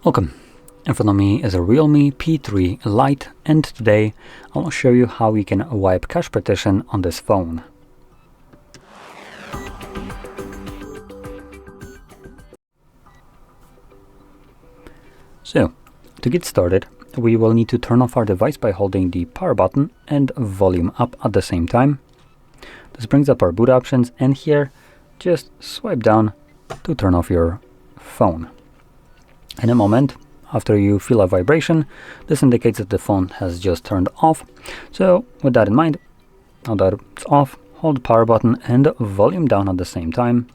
Welcome. In front of me is a REALME P3 Lite, and today I will show you how you can wipe cache partition on this phone. So, to get started, we will need to turn off our device by holding the power button and volume up at the same time. This brings up our boot options, and here just swipe down to turn off your phone. In a moment, after you feel a vibration, this indicates that the phone has just turned off. So with that in mind, now that it's off, hold the power button and volume down at the same time.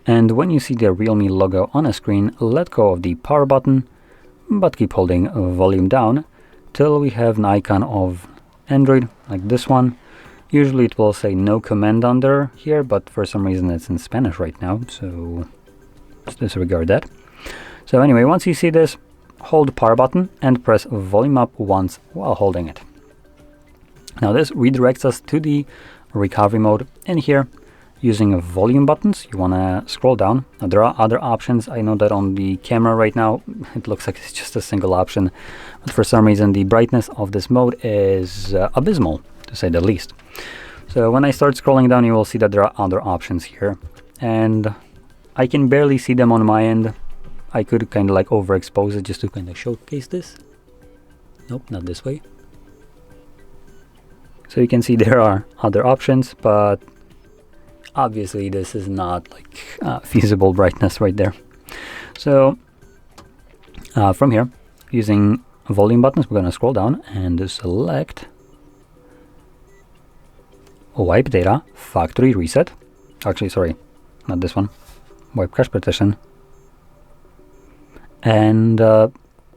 And when you see the REALME logo on a screen, let go of the power button, but keep holding volume down till we have an icon of Android, like this one. Usually it will say no command under here, but for some reason it's in Spanish right now, so let's disregard that. So anyway, once you see this, hold the power button and press volume up once while holding it. Now this redirects us to the recovery mode, and here, using volume buttons, you want to scroll down. Now there are other options. I know that on the camera right now, it looks like it's just a single option, but for some reason the brightness of this mode is abysmal, to say the least. So when I start scrolling down, you will see that there are other options here, and I can barely see them on my end. I could kind of like overexpose it just to kind of showcase this. Nope, not this way. So you can see there are other options, but obviously this is not like feasible brightness right there. So from here, using volume buttons, we're going to scroll down and select Wipe Data Factory Reset. Actually, sorry, not this one. Wipe Cache Partition. And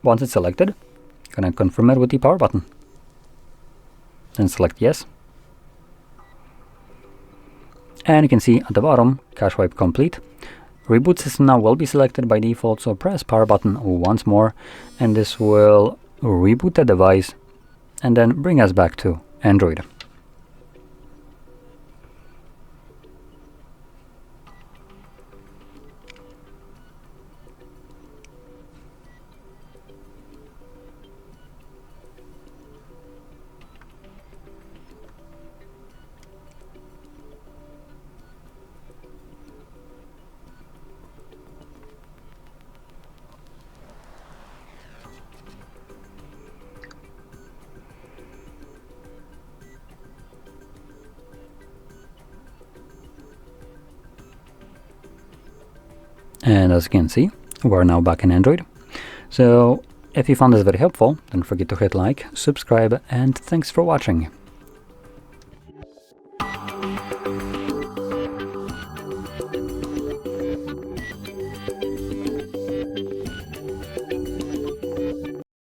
once it's selected, I'm going to confirm it with the power button. Then select yes. And you can see at the bottom, cache wipe complete. Reboot system now will be selected by default, so press power button once more, and this will reboot the device and then bring us back to Android. And as you can see, we're now back in Android. So if you found this very helpful, don't forget to hit like, subscribe, and thanks for watching.